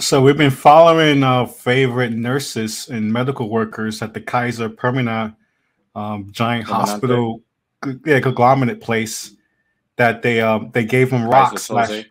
So we've been following favorite nurses and medical workers at the Kaiser Permanente giant Permanente. hospital, yeah, conglomerate place that they gave them Kaiser rocks Soze.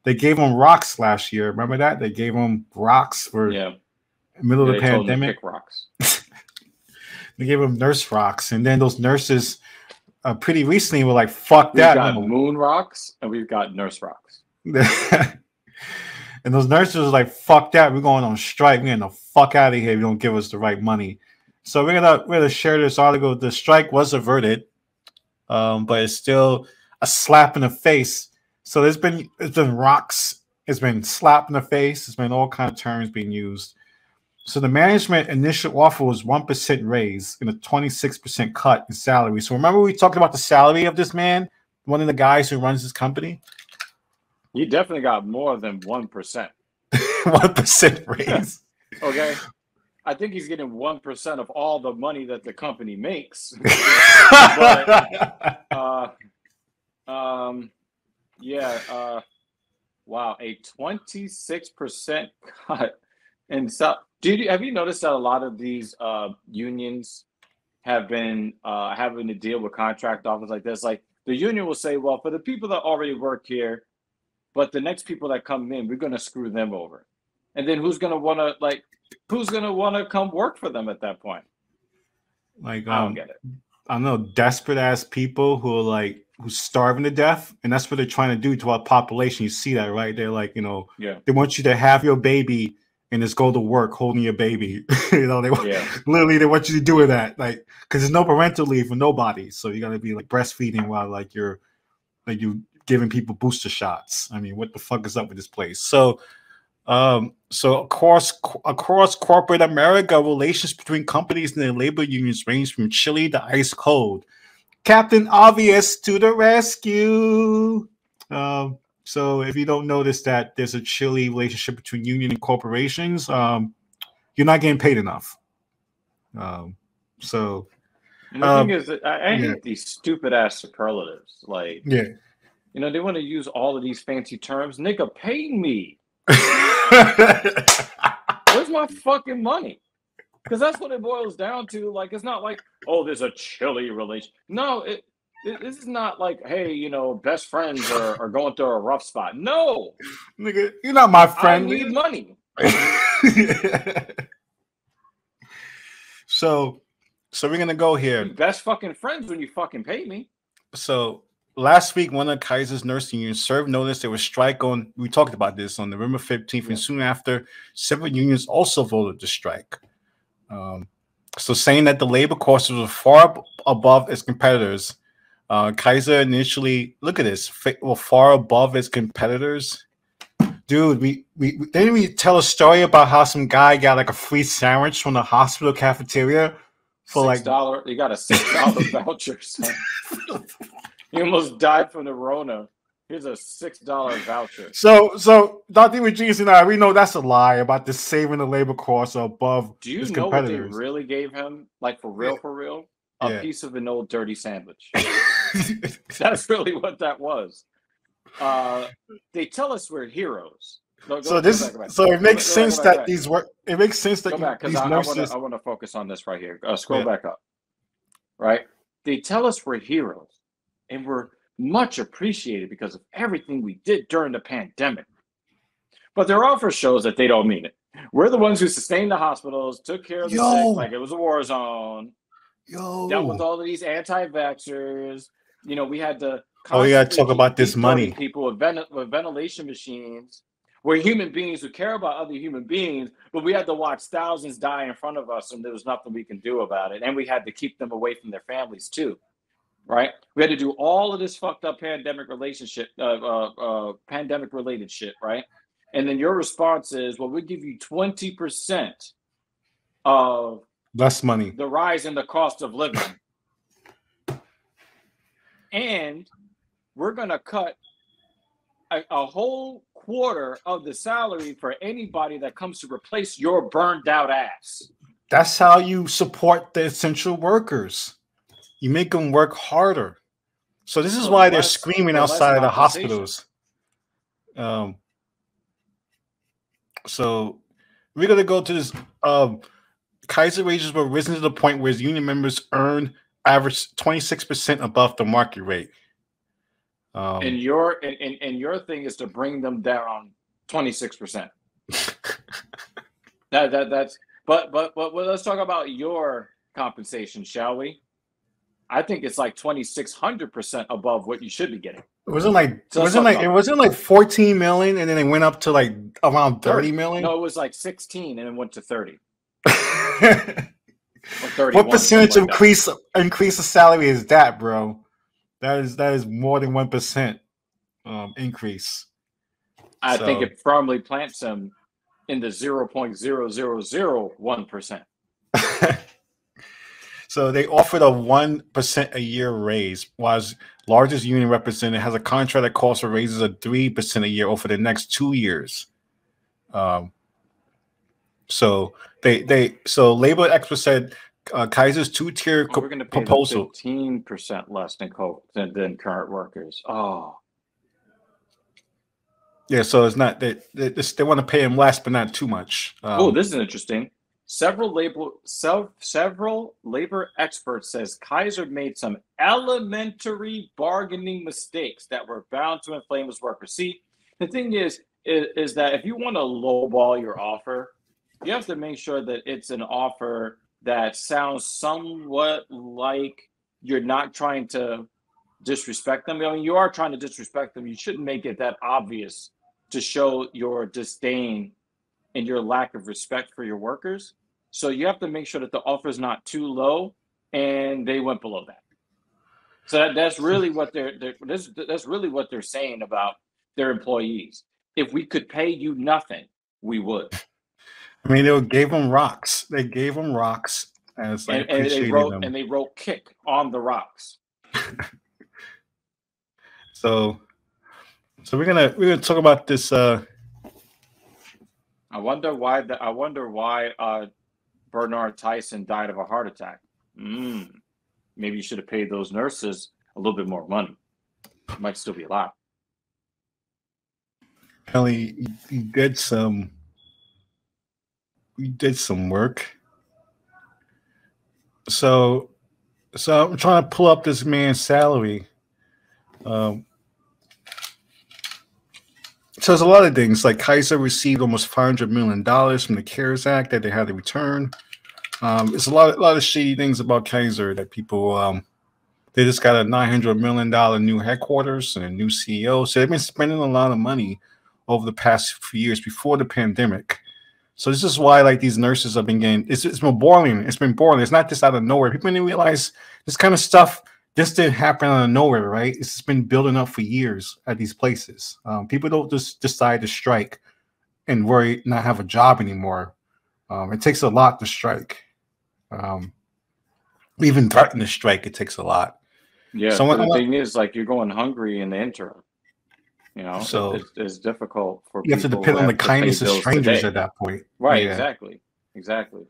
they gave them rocks last year. Remember that they gave them rocks for Yeah. middle of They the told them to pandemic. pick rocks. They gave them nurse rocks, and then those nurses pretty recently were like, "Fuck We've that!" got No. moon rocks and we've got nurse rocks. And those nurses was like, "Fuck that! We're going on strike. We're getting the fuck out of here if you don't give us the right money." So we're gonna share this article. The strike was averted, but it's still a slap in the face. So it's been rocks. It's been slap in the face. It's been all kind of terms being used. So the management initial offer was 1% raise and a 26% cut in salary. So remember we talked about the salary of this man, one of the guys who runs this company. He definitely got more than 1%. 1% raise. Okay. I think he's getting 1% of all the money that the company makes. Wow, a 26% cut. And so, have you noticed that a lot of these unions have been having to deal with contract offers like this? Like the union will say, well, for the people that already work here, but the next people that come in, we're going to screw them over. And then who's going to want to come work for them at that point? Like, I don't get it. I don't know, desperate ass people who's starving to death, and that's what they're trying to do to our population. You see that, right? They're like, they want you to have your baby and just go to work holding your baby. They literally they want you to do that, like, because there's no parental leave for nobody, so you got to be like breastfeeding while you're giving people booster shots. I mean, what the fuck is up with this place? So across corporate America, relations between companies and their labor unions range from chilly to ice cold. Captain Obvious to the rescue. So if you don't notice that there's a chilly relationship between union and corporations, you're not getting paid enough. And the thing is, I hate these stupid ass superlatives. Like, they want to use all of these fancy terms. Nigga, pay me. Where's my fucking money? Because that's what it boils down to. Like, it's not like, oh, there's a chilly relation. No, this is not like, hey, best friends are going through a rough spot. No, nigga, you're not my friend. I need money. So we're gonna go here. Best fucking friends when you fucking pay me. So last week, one of Kaiser's nursing unions served notice there was strike on. We talked about this on November 15th, and soon after, several unions also voted to strike. So saying that the labor costs were far above its competitors. Kaiser initially, look at this, were far above its competitors. Dude, we didn't we tell a story about how some guy got like a free sandwich from the hospital cafeteria for $6. You got a $6 voucher. Son. You almost died from the Rona. Here's a $6 voucher. So Dr. Regis and I, we know that's a lie about this saving the labor costs above. Do you know what they really gave him? Like for real? A piece of an old dirty sandwich. That's really what that was. They tell us we're heroes. It makes sense that these work. It makes sense that these nurses. I want to focus on this right here. Scroll back up. Right, they tell us we're heroes, and we're much appreciated because of everything we did during the pandemic. But their offer shows that they don't mean it. We're the ones who sustained the hospitals, took care of the sick like it was a war zone. Dealt with all of these anti-vaxxers. We had to. We got to talk about this money. People with ventilation machines. We're human beings who care about other human beings, but we had to watch thousands die in front of us, and there was nothing we can do about it. And we had to keep them away from their families too, right? We had to do all of this fucked up pandemic-related shit, right? And then your response is, well, we'll give you 20% of less money, the rise in the cost of living, and we're gonna cut a whole quarter of the salary for anybody that comes to replace your burned out ass. That's how you support the essential workers. You make them work harder. So this is why they're screaming outside of the hospitals. So we're gonna go to this. Kaiser wages were risen to the point where his union members earn average 26% above the market rate. And your thing is to bring them down 26%. That's but let's talk about your compensation, shall we? I think it's like 2,600% above what you should be getting. It wasn't like 14 million, and then it went up to like around 30 million. No, it was like 16, and it went to 30. What percentage increase of salary is that, bro? That is more than 1% increase. I think it firmly plants him in the 0.0001%. So they offered a 1% a year raise, while his largest union representative has a contract that calls for raises of 3% a year over the next 2 years. So labor experts said Kaiser's two-tier we're going to pay proposal 15% less than current workers. Oh, yeah. So it's not they want to pay him less, but not too much. This is interesting. Several labor experts says Kaiser made some elementary bargaining mistakes that were bound to inflame his workers. See, the thing is that if you want to lowball your offer, you have to make sure that it's an offer that sounds somewhat like you're not trying to disrespect them. I mean, you are trying to disrespect them. You shouldn't make it that obvious to show your disdain and your lack of respect for your workers. So you have to make sure that the offer is not too low, and they went below that. So that's really what that's really what they're saying about their employees. If we could pay you nothing, we would. I mean, they gave them rocks. They gave them rocks, and they wrote "kick" on the rocks. So we're gonna talk about this. I wonder why Bernard Tyson died of a heart attack. Maybe you should have paid those nurses a little bit more money. It might still be alive. Kelly, he did some work. So I'm trying to pull up this man's salary. So there's a lot of things. Like Kaiser received almost $500 million from the CARES Act that they had to return. There's a lot of shady things about Kaiser that people they just got a $900 million new headquarters and a new CEO. So they've been spending a lot of money over the past few years before the pandemic. So this is why like these nurses have been getting it's been boring. It's been boring. It's not just out of nowhere. People didn't realize this kind of stuff just didn't happen out of nowhere, right? It's just been building up for years at these places. People don't just decide to strike and worry not have a job anymore. It takes a lot to strike. Even threaten to strike, it takes a lot. Yeah, so the thing is, like, you're going hungry in the interim. You know, so it's difficult for people. You have to depend on the kindness of strangers at that point. Right, yeah. Exactly.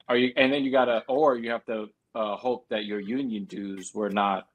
And then you have to hope that your union dues were not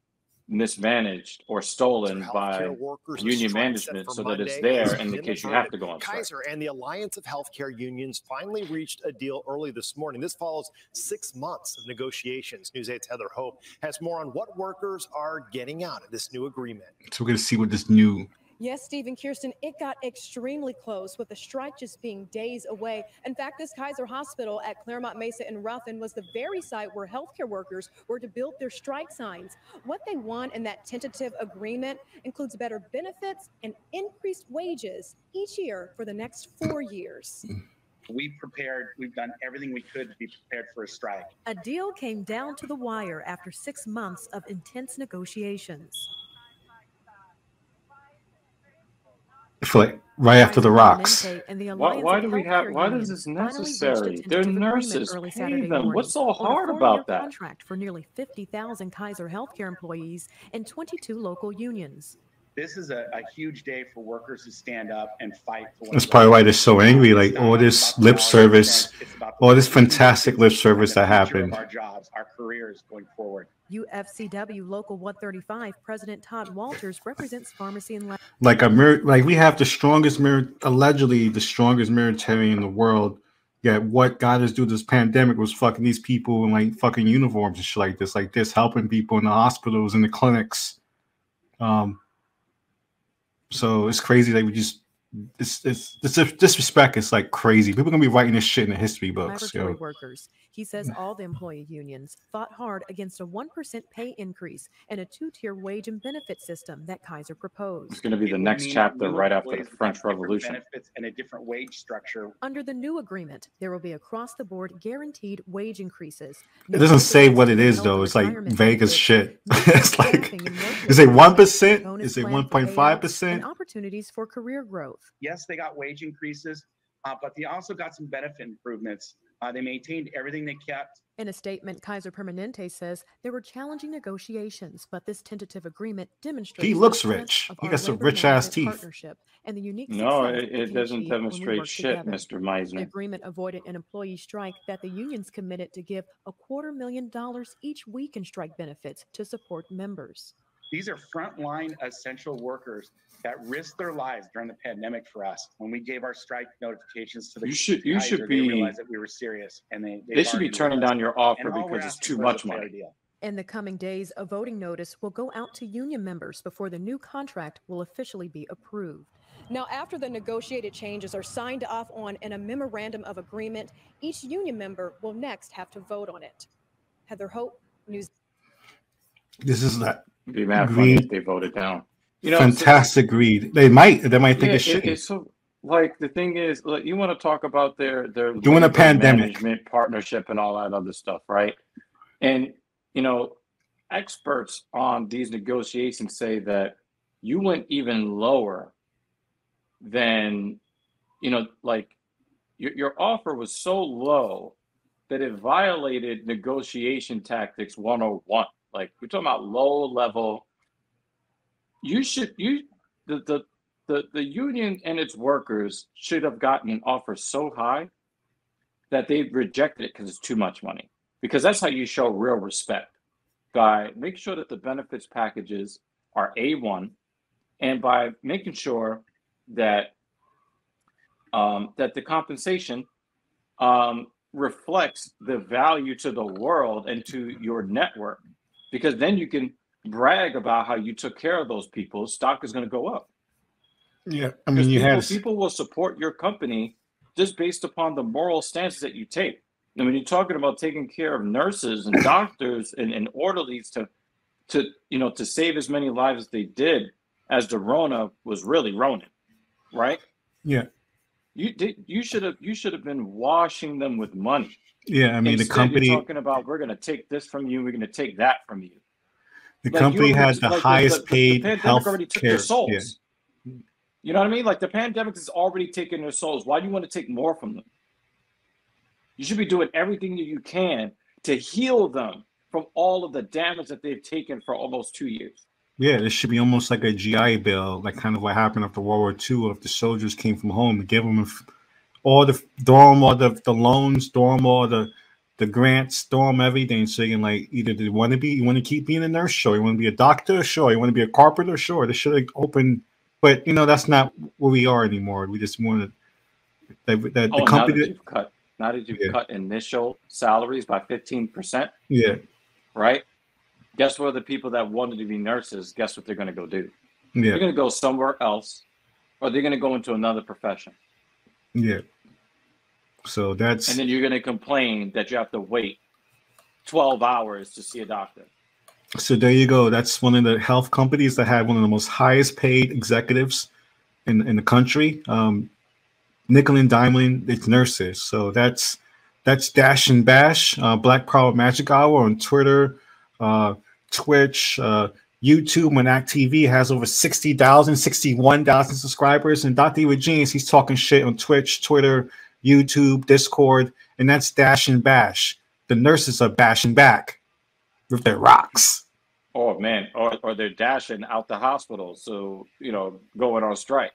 mismanaged or stolen by union management so that it's there in the case you have to go on strike. Kaiser and the Alliance of Healthcare Unions finally reached a deal early this morning. This follows 6 months of negotiations. News 8's Heather Hope has more on what workers are getting out of this new agreement. So we're going to see what this new... Yes, Steve and Kirsten, it got extremely close with the strike just being days away. In fact, this Kaiser hospital at Claremont Mesa in Ruffin was the very site where healthcare workers were to build their strike signs. What they want in that tentative agreement includes better benefits and increased wages each year for the next 4 years. We've done everything we could to be prepared for a strike. A deal came down to the wire after 6 months of intense negotiations. Like right after the rocks. Why is this necessary? They're nurses. Pay them. What's so hard about that? Contract for nearly 50,000 Kaiser healthcare employees and 22 local unions. This is a huge day for workers to stand up and fight for. That's probably why they're so angry. Like all this lip service, all this fantastic lip service that happened. Our jobs, our careers going forward. UFCW Local 135 President Todd Walters represents pharmacy and like we have the strongest allegedly the strongest military in the world. Yet what got us through this pandemic was fucking these people in like fucking uniforms and shit like this, helping people in the hospitals and the clinics. So it's crazy that we just it's disrespect. It's like crazy. People are gonna be writing this shit in the history books. Laboratory workers. He says all the employee unions fought hard against a 1% pay increase and a 2-tier wage and benefit system that Kaiser proposed. It's going to be the next chapter right after the French Revolution. Benefits and a different wage structure. Under the new agreement, there will be across-the-board guaranteed wage increases. It doesn't say what it is though. It's like Vegas shit. It's like, is it 1%? Is it 1.5%? And opportunities for career growth. Yes, they got wage increases, but they also got some benefit improvements. They maintained everything they kept. In a statement, Kaiser Permanente says there were challenging negotiations, but this tentative agreement demonstrates he looks rich. He got some rich ass teeth. And the unique no, it doesn't demonstrate shit, Mr. Meisner. The agreement avoided an employee strike that the unions committed to give $250,000 each week in strike benefits to support members. These are frontline essential workers that risked their lives during the pandemic for us. When we gave our strike notifications to the Kaiser, they realized that we were serious, and they should be turning down your offer because it's too much money. In the coming days, a voting notice will go out to union members before the new contract will officially be approved. Now, after the negotiated changes are signed off on in a memorandum of agreement, each union member will next have to vote on it. Heather Hope, News. This is that. It'd be mad funny if they voted down. You know, fantastic greed. They might think it's shit. It's so like the thing is, like, you want to talk about their doing a pandemic management partnership and all that other stuff, right? And you know, experts on these negotiations say that you went even lower than, you know, like your offer was so low that it violated negotiation tactics 101. Like, we're talking about low level. The union and its workers should have gotten an offer so high that they rejected it because it's too much money. Because that's how you show real respect. By making sure that the benefits packages are A1, and by making sure that that the compensation reflects the value to the world and to your network. Because then you can brag about how you took care of those people. Stock is going to go up. Yeah, I mean, people will support your company just based upon the moral stances that you take. And when you're talking about taking care of nurses and doctors and orderlies to save as many lives as they did, as the Rona was really Ronin, right? Yeah. You should have been washing them with money. Yeah, I mean, Instead, the company you're talking about, we're going to take this from you, we're going to take that from you. The company had the highest paid health already took care. their souls. Yeah. You know what I mean? Like, the pandemic has already taken their souls. Why do you want to take more from them? You should be doing everything you can to heal them from all of the damage that they've taken for almost 2 years. Yeah, this should be almost like a GI Bill, like kind of what happened after World War II. If the soldiers came from home, to give them all the loans, storm all the grants, storm everything. So you can, like, either you want to keep being a nurse, sure. You want to be a doctor, sure. You want to be a carpenter, sure. They should have opened, but that's not where we are anymore. We just wanted the company. Now that you've cut initial salaries by 15%. Yeah. Right. Guess what? The people that wanted to be nurses, guess what they're going to go do? Yeah. They're going to go somewhere else, or they're going to go into another profession. Yeah. So and then you're going to complain that you have to wait 12 hours to see a doctor. So there you go. That's one of the health companies that had one of the most highest paid executives in the country. Nickel and diamond, it's nurses. So that's Dash and Bash, Black Power Magic Hour on Twitter, Twitch, YouTube, and act.tv has over 61,000 subscribers. And Dr. Genius, he's talking shit on Twitch, Twitter, YouTube, Discord, and that's Dash and Bash. The nurses are bashing back with their rocks. Oh man, or they're dashing out the hospital, so going on strike.